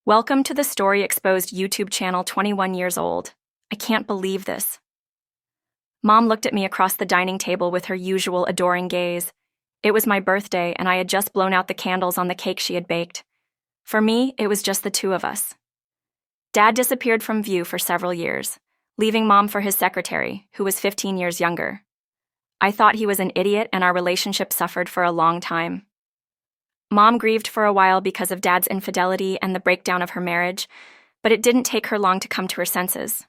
Welcome to the Story Exposed YouTube channel, 21 years old. I can't believe this. Mom looked at me across the dining table with her usual adoring gaze. It was my birthday, and I had just blown out the candles on the cake she had baked. For me, it was just the two of us. Dad disappeared from view for several years, leaving Mom for his secretary, who was 15 years younger. I thought he was an idiot, and our relationship suffered for a long time. Mom grieved for a while because of Dad's infidelity and the breakdown of her marriage, but it didn't take her long to come to her senses.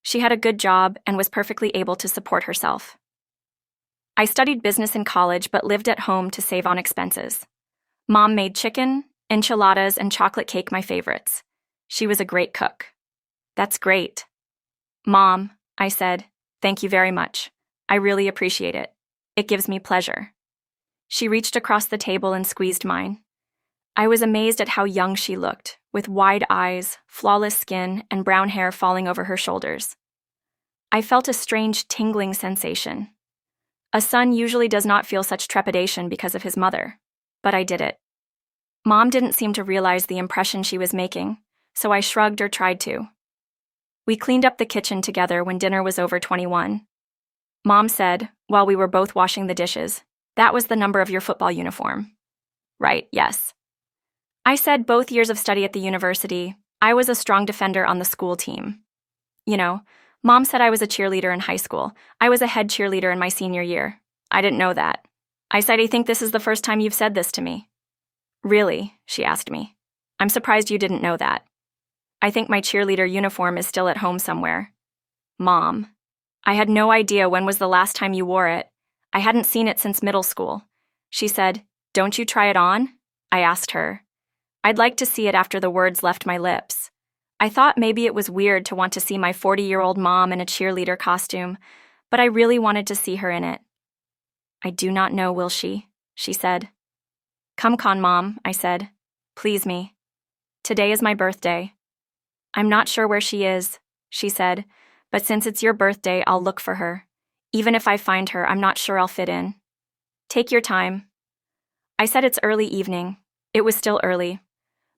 She had a good job and was perfectly able to support herself. I studied business in college but lived at home to save on expenses. Mom made chicken, enchiladas, and chocolate cake my favorites. She was a great cook. That's great. Mom, I said, thank you very much. I really appreciate it. It gives me pleasure. She reached across the table and squeezed mine. I was amazed at how young she looked, with wide eyes, flawless skin, and brown hair falling over her shoulders. I felt a strange tingling sensation. A son usually does not feel such trepidation because of his mother, but I did it. Mom didn't seem to realize the impression she was making, so I shrugged or tried to. We cleaned up the kitchen together when dinner was over 21. Mom said, while we were both washing the dishes, "That was the number of your football uniform." Right, yes. I said both years of study at the university, I was a strong defender on the school team. Mom said I was a cheerleader in high school. I was a head cheerleader in my senior year. I didn't know that. I said, I think this is the first time you've said this to me. Really? She asked me. I'm surprised you didn't know that. I think my cheerleader uniform is still at home somewhere. Mom, I had no idea when was the last time you wore it. I hadn't seen it since middle school. She said, "Don't you try it on?" I asked her. I'd like to see it after the words left my lips. I thought maybe it was weird to want to see my 40-year-old mom in a cheerleader costume, but I really wanted to see her in it. "I do not know, will she?" she said. "Come con, Mom," I said. "Please me. Today is my birthday." "I'm not sure where she is," she said, "but since it's your birthday, I'll look for her. Even if I find her, I'm not sure I'll fit in. Take your time." I said it's early evening. It was still early.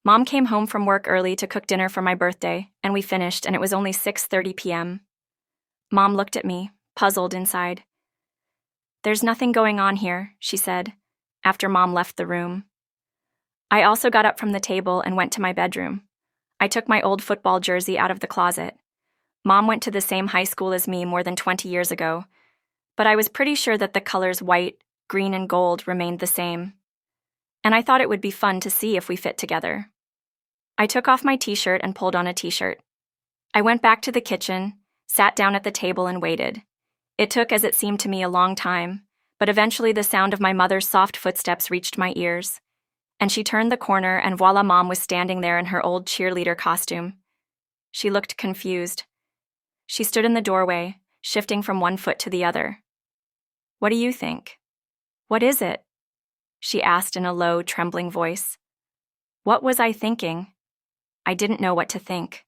Mom came home from work early to cook dinner for my birthday, and we finished, and it was only 6:30 p.m. Mom looked at me, puzzled inside. "There's nothing going on here," she said, after Mom left the room. I also got up from the table and went to my bedroom. I took my old football jersey out of the closet. Mom went to the same high school as me more than 20 years ago, but I was pretty sure that the colors white, green, and gold remained the same. And I thought it would be fun to see if we fit together. I took off my t-shirt and pulled on a t-shirt. I went back to the kitchen, sat down at the table, and waited. It took, as it seemed to me, a long time, but eventually the sound of my mother's soft footsteps reached my ears, and she turned the corner, and voila, Mom was standing there in her old cheerleader costume. She looked confused. She stood in the doorway, shifting from one foot to the other. "What do you think?" "What is it?" she asked in a low, trembling voice. What was I thinking? I didn't know what to think.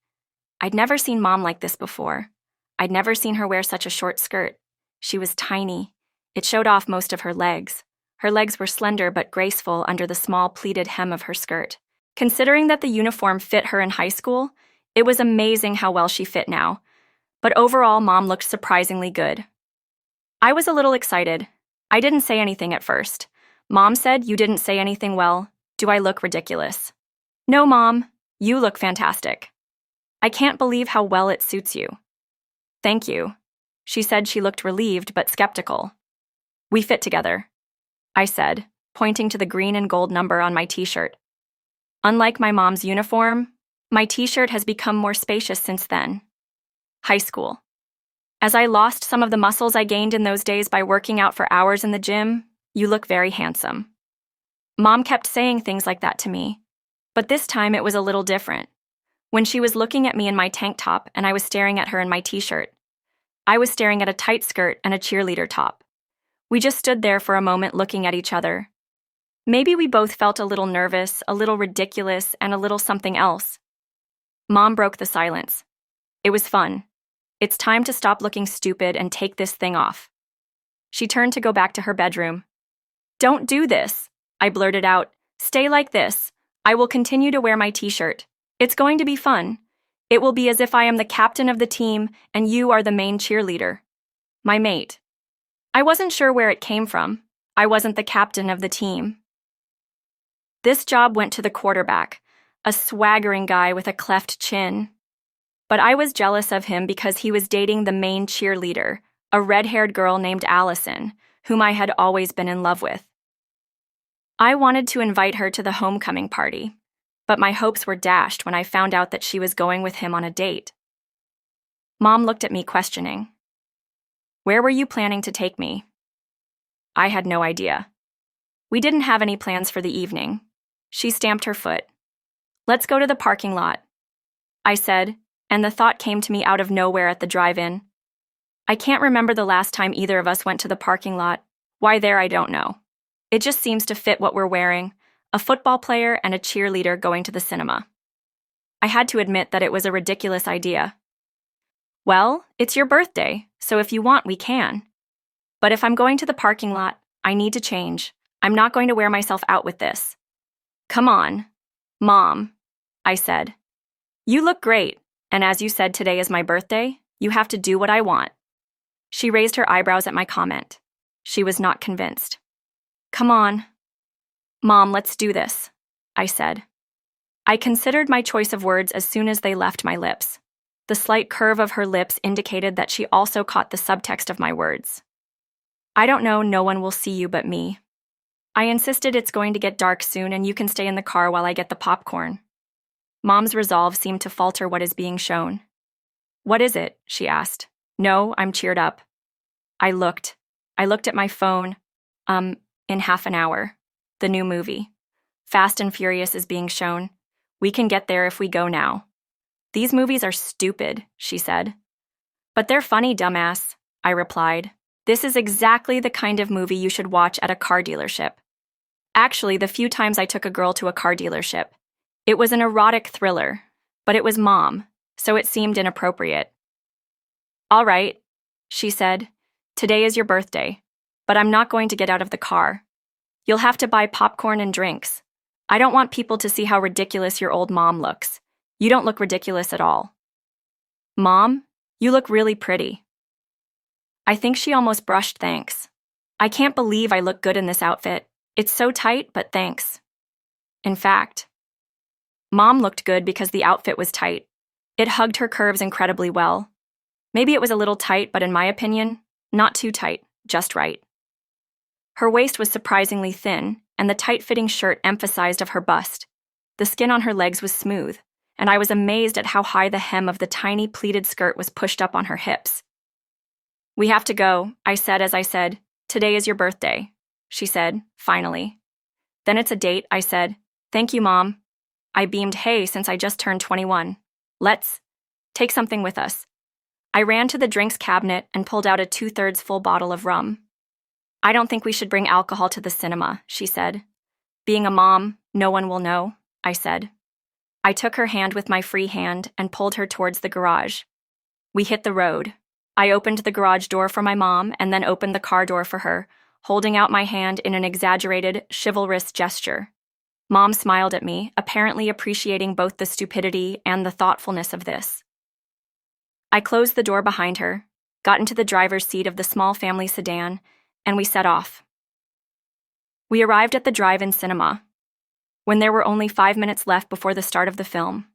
I'd never seen Mom like this before. I'd never seen her wear such a short skirt. She was tiny. It showed off most of her legs. Her legs were slender but graceful under the small pleated hem of her skirt. Considering that the uniform fit her in high school, it was amazing how well she fit now. But overall, Mom looked surprisingly good. I was a little excited. I didn't say anything at first. Mom said, "You didn't say anything well. Do I look ridiculous?" "No, Mom. You look fantastic. I can't believe how well it suits you." "Thank you." She said she looked relieved but skeptical. "We fit together," I said, pointing to the green and gold number on my t-shirt. Unlike my mom's uniform, my t-shirt has become more spacious since then. High school. As I lost some of the muscles I gained in those days by working out for hours in the gym, "You look very handsome." Mom kept saying things like that to me, but this time it was a little different. When she was looking at me in my tank top and I was staring at her in my t-shirt, I was staring at a tight skirt and a cheerleader top. We just stood there for a moment looking at each other. Maybe we both felt a little nervous, a little ridiculous, and a little something else. Mom broke the silence. It was fun. It's time to stop looking stupid and take this thing off. She turned to go back to her bedroom. "Don't do this," I blurted out. "Stay like this. I will continue to wear my t-shirt. It's going to be fun. It will be as if I am the captain of the team and you are the main cheerleader. My mate. I wasn't sure where it came from. I wasn't the captain of the team. This job went to the quarterback, a swaggering guy with a cleft chin. But I was jealous of him because he was dating the main cheerleader, a red-haired girl named Allison, whom I had always been in love with. I wanted to invite her to the homecoming party, but my hopes were dashed when I found out that she was going with him on a date. Mom looked at me questioning. Where were you planning to take me? I had no idea. We didn't have any plans for the evening. She stamped her foot. Let's go to the parking lot, I said, and the thought came to me out of nowhere at the drive-in. I can't remember the last time either of us went to the parking lot. Why there, I don't know. It just seems to fit what we're wearing, a football player and a cheerleader going to the cinema. I had to admit that it was a ridiculous idea. Well, it's your birthday, so if you want, we can. But if I'm going to the parking lot, I need to change. I'm not going to wear myself out with this. Come on, Mom, I said. You look great, and as you said today is my birthday, you have to do what I want. She raised her eyebrows at my comment. She was not convinced. Come on. Mom, let's do this, I said. I considered my choice of words as soon as they left my lips. The slight curve of her lips indicated that she also caught the subtext of my words. I don't know, no one will see you but me. I insisted it's going to get dark soon and you can stay in the car while I get the popcorn. Mom's resolve seemed to falter what is being shown. What is it? She asked. No, I'm cheered up. I looked at my phone. In half an hour. The new movie. Fast and Furious is being shown. We can get there if we go now. These movies are stupid, she said. But they're funny, dumbass, I replied. This is exactly the kind of movie you should watch at a car dealership. Actually, the few times I took a girl to a car dealership, it was an erotic thriller, but it was Mom, so it seemed inappropriate. All right, she said. Today is your birthday, but I'm not going to get out of the car. You'll have to buy popcorn and drinks. I don't want people to see how ridiculous your old mom looks. You don't look ridiculous at all. Mom, you look really pretty. I think she almost brushed thanks. I can't believe I look good in this outfit. It's so tight, but thanks. In fact, Mom looked good because the outfit was tight. It hugged her curves incredibly well. Maybe it was a little tight, but in my opinion, not too tight, just right. Her waist was surprisingly thin, and the tight-fitting shirt emphasized of her bust. The skin on her legs was smooth, and I was amazed at how high the hem of the tiny pleated skirt was pushed up on her hips. We have to go, I said as I said, today is your birthday, she said, finally. Then it's a date, I said. Thank you, Mom. I beamed, hey, since I just turned 21. Let's take something with us. I ran to the drinks cabinet and pulled out a 2/3 full bottle of rum. I don't think we should bring alcohol to the cinema, she said. Being a mom, no one will know, I said. I took her hand with my free hand and pulled her towards the garage. We hit the road. I opened the garage door for my mom and then opened the car door for her, holding out my hand in an exaggerated, chivalrous gesture. Mom smiled at me, apparently appreciating both the stupidity and the thoughtfulness of this. I closed the door behind her, got into the driver's seat of the small family sedan, and we set off. We arrived at the drive-in cinema, when there were only 5 minutes left before the start of the film.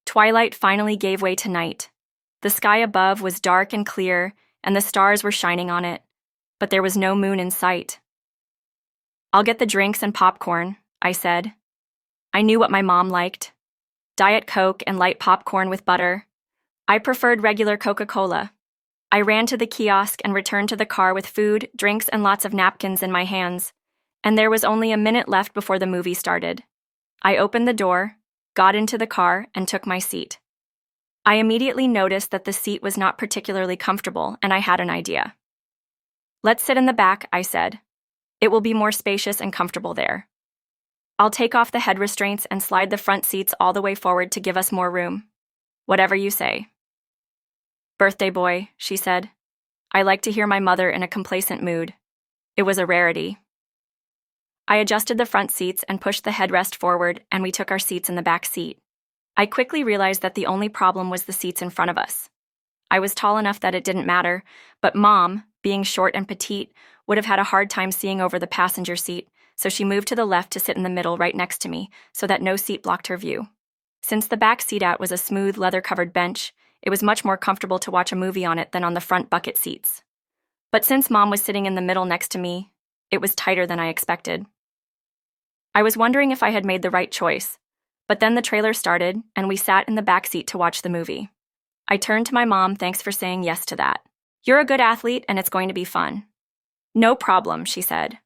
Twilight finally gave way to night. The sky above was dark and clear, and the stars were shining on it, but there was no moon in sight. I'll get the drinks and popcorn, I said. I knew what my mom liked. Diet Coke and light popcorn with butter. I preferred regular Coca-Cola. I ran to the kiosk and returned to the car with food, drinks, and lots of napkins in my hands, and there was only a minute left before the movie started. I opened the door, got into the car, and took my seat. I immediately noticed that the seat was not particularly comfortable, and I had an idea. Let's sit in the back, I said. It will be more spacious and comfortable there. I'll take off the head restraints and slide the front seats all the way forward to give us more room. Whatever you say. Birthday boy, she said. I like to hear my mother in a complacent mood. It was a rarity. I adjusted the front seats and pushed the headrest forward, and we took our seats in the back seat. I quickly realized that the only problem was the seats in front of us. I was tall enough that it didn't matter, but Mom, being short and petite, would have had a hard time seeing over the passenger seat, so she moved to the left to sit in the middle right next to me so that no seat blocked her view. Since the back seat was a smooth, leather-covered bench, it was much more comfortable to watch a movie on it than on the front bucket seats. But since Mom was sitting in the middle next to me, it was tighter than I expected. I was wondering if I had made the right choice, but then the trailer started, and we sat in the back seat to watch the movie. I turned to my mom, thanks for saying yes to that. You're a good athlete, and it's going to be fun. No problem, she said.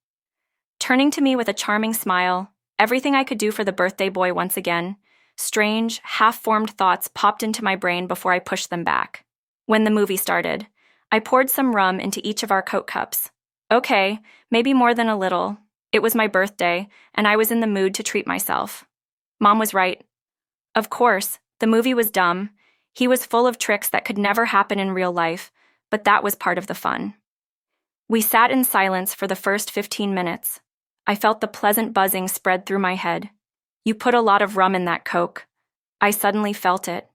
Turning to me with a charming smile, everything I could do for the birthday boy once again, strange, half-formed thoughts popped into my brain before I pushed them back. When the movie started, I poured some rum into each of our Coke cups. Okay, maybe more than a little. It was my birthday, and I was in the mood to treat myself. Mom was right. Of course, the movie was dumb. He was full of tricks that could never happen in real life, but that was part of the fun. We sat in silence for the first 15 minutes. I felt the pleasant buzzing spread through my head. You put a lot of rum in that Coke. I suddenly felt it.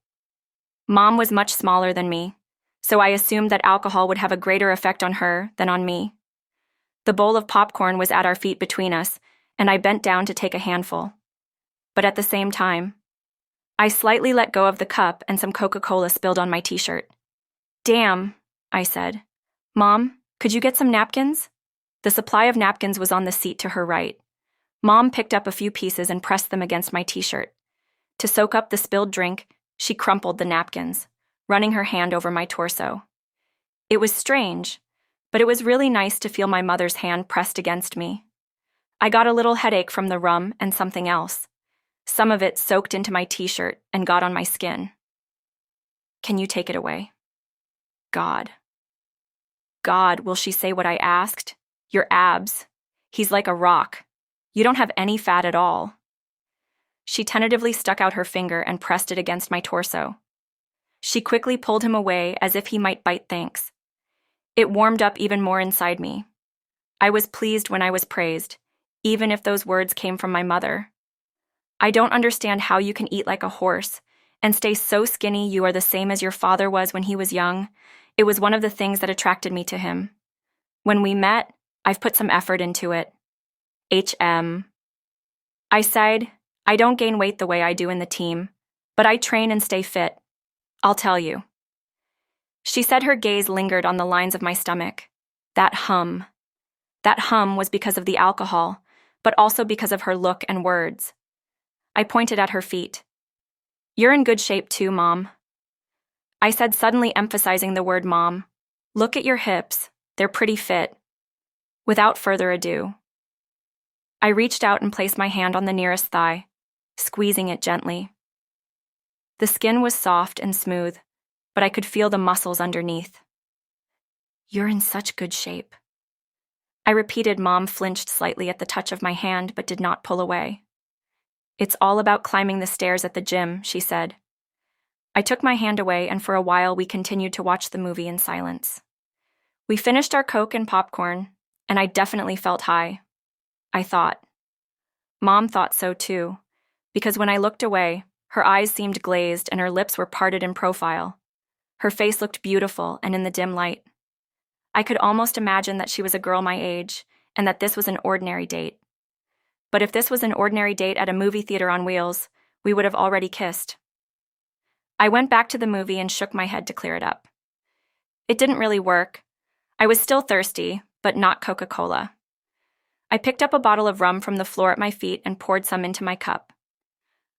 Mom was much smaller than me, so I assumed that alcohol would have a greater effect on her than on me. The bowl of popcorn was at our feet between us, and I bent down to take a handful. But at the same time, I slightly let go of the cup and some Coca-Cola spilled on my t-shirt. Damn, I said. Mom, could you get some napkins? The supply of napkins was on the seat to her right. Mom picked up a few pieces and pressed them against my t-shirt. To soak up the spilled drink, she crumpled the napkins, running her hand over my torso. It was strange, but it was really nice to feel my mother's hand pressed against me. I got a little headache from the rum and something else. Some of it soaked into my t-shirt and got on my skin. Can you take it away? God. God, will she say what I asked? Your abs. He's like a rock. You don't have any fat at all. She tentatively stuck out her finger and pressed it against my torso. She quickly pulled him away as if he might bite thanks. It warmed up even more inside me. I was pleased when I was praised, even if those words came from my mother. I don't understand how you can eat like a horse and stay so skinny you are the same as your father was when he was young. It was one of the things that attracted me to him. When we met, I've put some effort into it. HM. I sighed. I don't gain weight the way I do in the team, but I train and stay fit. I'll tell you. She said her gaze lingered on the lines of my stomach. That hum. That hum was because of the alcohol, but also because of her look and words. I pointed at her feet. You're in good shape too, Mom. I said, suddenly emphasizing the word Mom. Look at your hips. They're pretty fit. Without further ado, I reached out and placed my hand on the nearest thigh, squeezing it gently. The skin was soft and smooth, but I could feel the muscles underneath. You're in such good shape. I repeated. Mom flinched slightly at the touch of my hand, but did not pull away. It's all about climbing the stairs at the gym, she said. I took my hand away, and for a while we continued to watch the movie in silence. We finished our Coke and popcorn, and I definitely felt high. I thought. Mom thought so too, because when I looked away, her eyes seemed glazed and her lips were parted in profile. Her face looked beautiful and in the dim light. I could almost imagine that she was a girl my age, and that this was an ordinary date. But if this was an ordinary date at a movie theater on wheels, we would have already kissed. I went back to the movie and shook my head to clear it up. It didn't really work. I was still thirsty, but not Coca-Cola. I picked up a bottle of rum from the floor at my feet and poured some into my cup.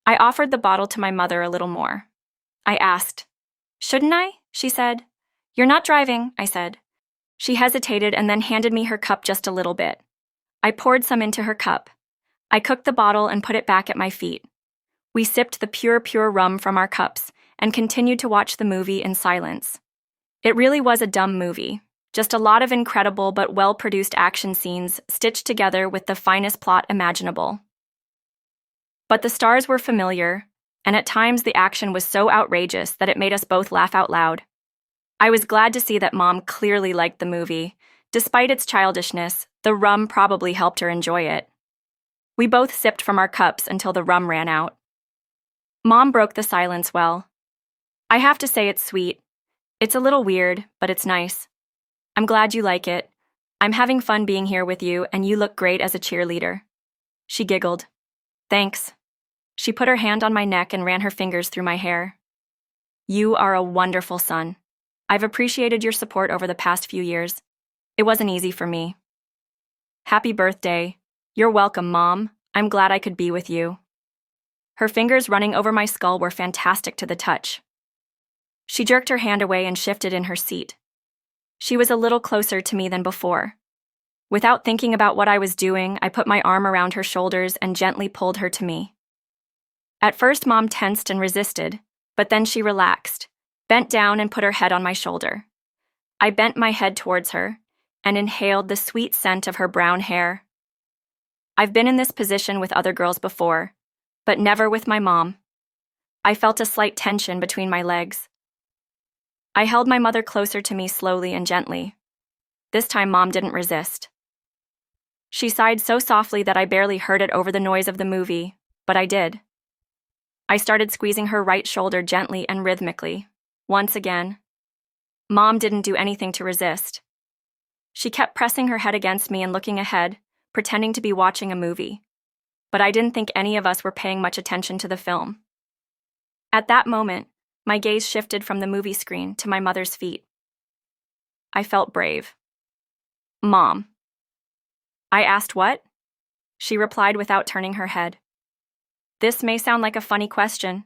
I offered the bottle to my mother a little more. I asked, "Shouldn't I?" she said. "You're not driving," I said. She hesitated and then handed me her cup just a little bit. I poured some into her cup. I cooked the bottle and put it back at my feet. We sipped the pure rum from our cups and continued to watch the movie in silence. It really was a dumb movie, just a lot of incredible but well-produced action scenes stitched together with the finest plot imaginable. But the stars were familiar, and at times the action was so outrageous that it made us both laugh out loud. I was glad to see that Mom clearly liked the movie. Despite its childishness, the rum probably helped her enjoy it. We both sipped from our cups until the rum ran out. Mom broke the silence well. I have to say it's sweet. It's a little weird, but it's nice. I'm glad you like it. I'm having fun being here with you, and you look great as a cheerleader. She giggled. Thanks. She put her hand on my neck and ran her fingers through my hair. You are a wonderful son. I've appreciated your support over the past few years. It wasn't easy for me. Happy birthday. You're welcome, Mom. I'm glad I could be with you. Her fingers running over my skull were fantastic to the touch. She jerked her hand away and shifted in her seat. She was a little closer to me than before. Without thinking about what I was doing, I put my arm around her shoulders and gently pulled her to me. At first, Mom tensed and resisted, but then she relaxed, bent down and put her head on my shoulder. I bent my head towards her and inhaled the sweet scent of her brown hair. I've been in this position with other girls before, but never with my mom. I felt a slight tension between my legs. I held my mother closer to me slowly and gently. This time, Mom didn't resist. She sighed so softly that I barely heard it over the noise of the movie, but I did. I started squeezing her right shoulder gently and rhythmically. Once again. Mom didn't do anything to resist. She kept pressing her head against me and looking ahead, pretending to be watching a movie. But I didn't think any of us were paying much attention to the film. At that moment, my gaze shifted from the movie screen to my mother's feet. I felt brave. Mom. I asked what? She replied without turning her head. This may sound like a funny question,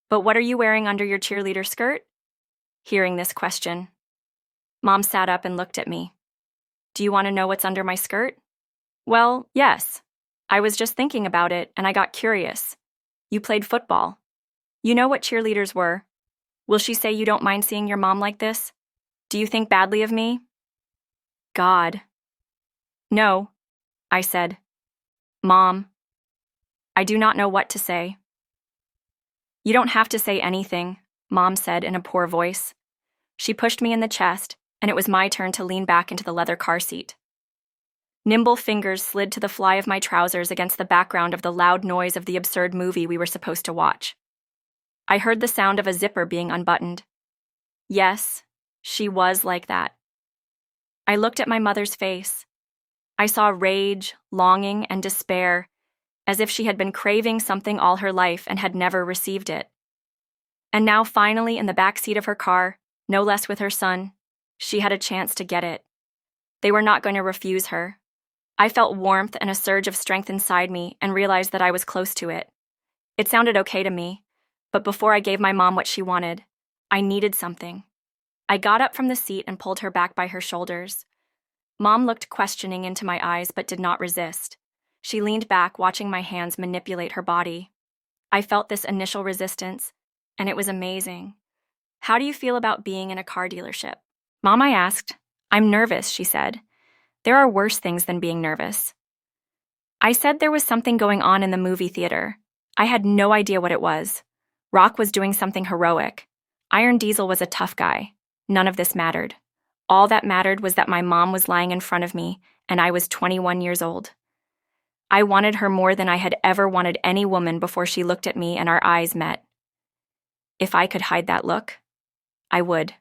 but what are you wearing under your cheerleader skirt? Hearing this question, Mom sat up and looked at me. Do you want to know what's under my skirt? Well, yes. I was just thinking about it and I got curious. You played football. You know what cheerleaders were. Will she say you don't mind seeing your mom like this? Do you think badly of me? God. No, I said. Mom. I do not know what to say. You don't have to say anything, Mom said in a poor voice. She pushed me in the chest, and it was my turn to lean back into the leather car seat. Nimble fingers slid to the fly of my trousers against the background of the loud noise of the absurd movie we were supposed to watch. I heard the sound of a zipper being unbuttoned. Yes, she was like that. I looked at my mother's face. I saw rage, longing, and despair, as if she had been craving something all her life and had never received it. And now finally in the back seat of her car, no less with her son, she had a chance to get it. They were not going to refuse her. I felt warmth and a surge of strength inside me and realized that I was close to it. It sounded okay to me, but before I gave my mom what she wanted, I needed something. I got up from the seat and pulled her back by her shoulders. Mom looked questioning into my eyes but did not resist. She leaned back, watching my hands manipulate her body. I felt this initial resistance, and it was amazing. How do you feel about being in a car dealership? Mom, I asked. I'm nervous, she said. There are worse things than being nervous. I said there was something going on in the movie theater. I had no idea what it was. Rock was doing something heroic. Iron Diesel was a tough guy. None of this mattered. All that mattered was that my mom was lying in front of me, and I was 21 years old. I wanted her more than I had ever wanted any woman before she looked at me and our eyes met. If I could hide that look, I would.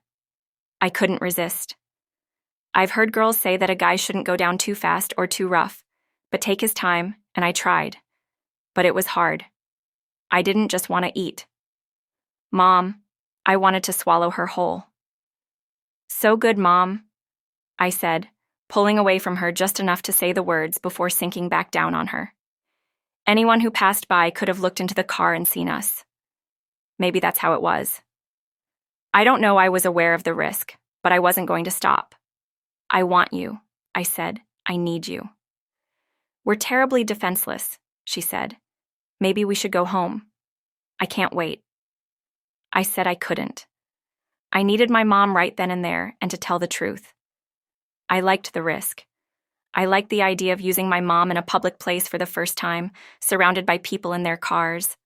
I couldn't resist. I've heard girls say that a guy shouldn't go down too fast or too rough, but take his time, and I tried. But it was hard. I didn't just want to eat. Mom, I wanted to swallow her whole. So good, Mom, I said, pulling away from her just enough to say the words before sinking back down on her. Anyone who passed by could have looked into the car and seen us. Maybe that's how it was. I don't know I was aware of the risk, but I wasn't going to stop. I want you, I said. I need you. We're terribly defenseless, she said. Maybe we should go home. I can't wait. I said I couldn't. I needed my mom right then and there, and to tell the truth. I liked the risk. I liked the idea of using my mom in a public place for the first time, surrounded by people in their cars.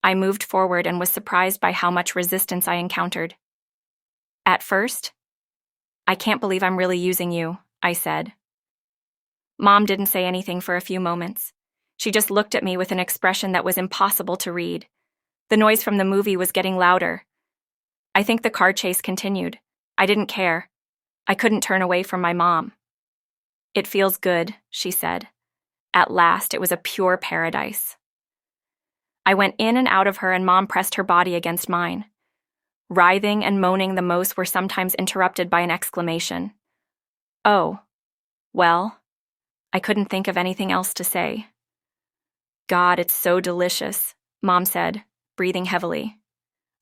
I moved forward and was surprised by how much resistance I encountered. At first, I can't believe I'm really using you, I said. Mom didn't say anything for a few moments. She just looked at me with an expression that was impossible to read. The noise from the movie was getting louder. I think the car chase continued. I didn't care. I couldn't turn away from my mom. It feels good, she said. At last, it was a pure paradise. I went in and out of her, and Mom pressed her body against mine. Writhing and moaning the most were sometimes interrupted by an exclamation. Oh, well, I couldn't think of anything else to say. God, it's so delicious, Mom said, breathing heavily.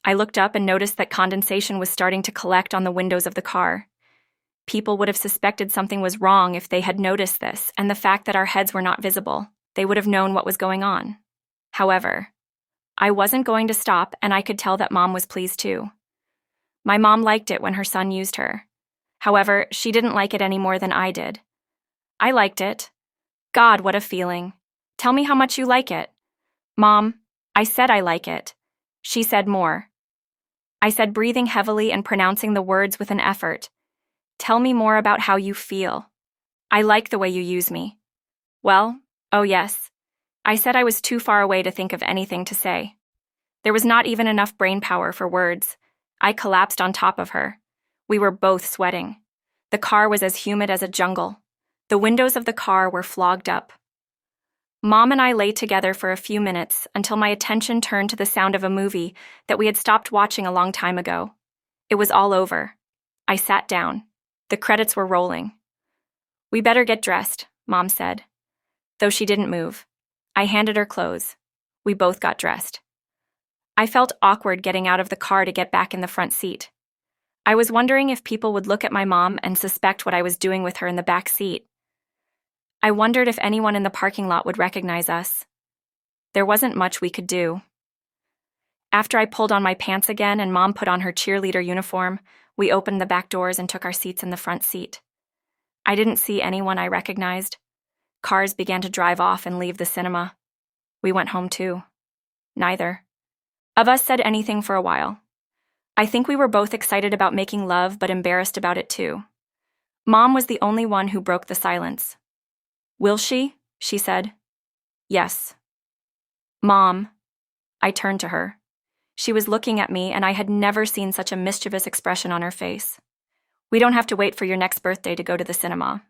I looked up and noticed that condensation was starting to collect on the windows of the car. People would have suspected something was wrong if they had noticed this, and the fact that our heads were not visible, they would have known what was going on. However, I wasn't going to stop, and I could tell that Mom was pleased too. My mom liked it when her son used her. However, she didn't like it any more than I did. I liked it. God, what a feeling. Tell me how much you like it. Mom, I said I like it. She said more. I said, breathing heavily and pronouncing the words with an effort. Tell me more about how you feel. I like the way you use me. Well, oh yes. I said I was too far away to think of anything to say. There was not even enough brain power for words. I collapsed on top of her. We were both sweating. The car was as humid as a jungle. The windows of the car were fogged up. Mom and I lay together for a few minutes until my attention turned to the sound of a movie that we had stopped watching a long time ago. It was all over. I sat down. The credits were rolling. We better get dressed, Mom said. Though she didn't move. I handed her clothes. We both got dressed. I felt awkward getting out of the car to get back in the front seat. I was wondering if people would look at my mom and suspect what I was doing with her in the back seat. I wondered if anyone in the parking lot would recognize us. There wasn't much we could do. After I pulled on my pants again and Mom put on her cheerleader uniform, we opened the back doors and took our seats in the front seat. I didn't see anyone I recognized. Cars began to drive off and leave the cinema. We went home too. Neither of us said anything for a while. I think we were both excited about making love but embarrassed about it too. Mom was the only one who broke the silence. Will she? She said. Yes. Mom. I turned to her. She was looking at me, and I had never seen such a mischievous expression on her face. We don't have to wait for your next birthday to go to the cinema.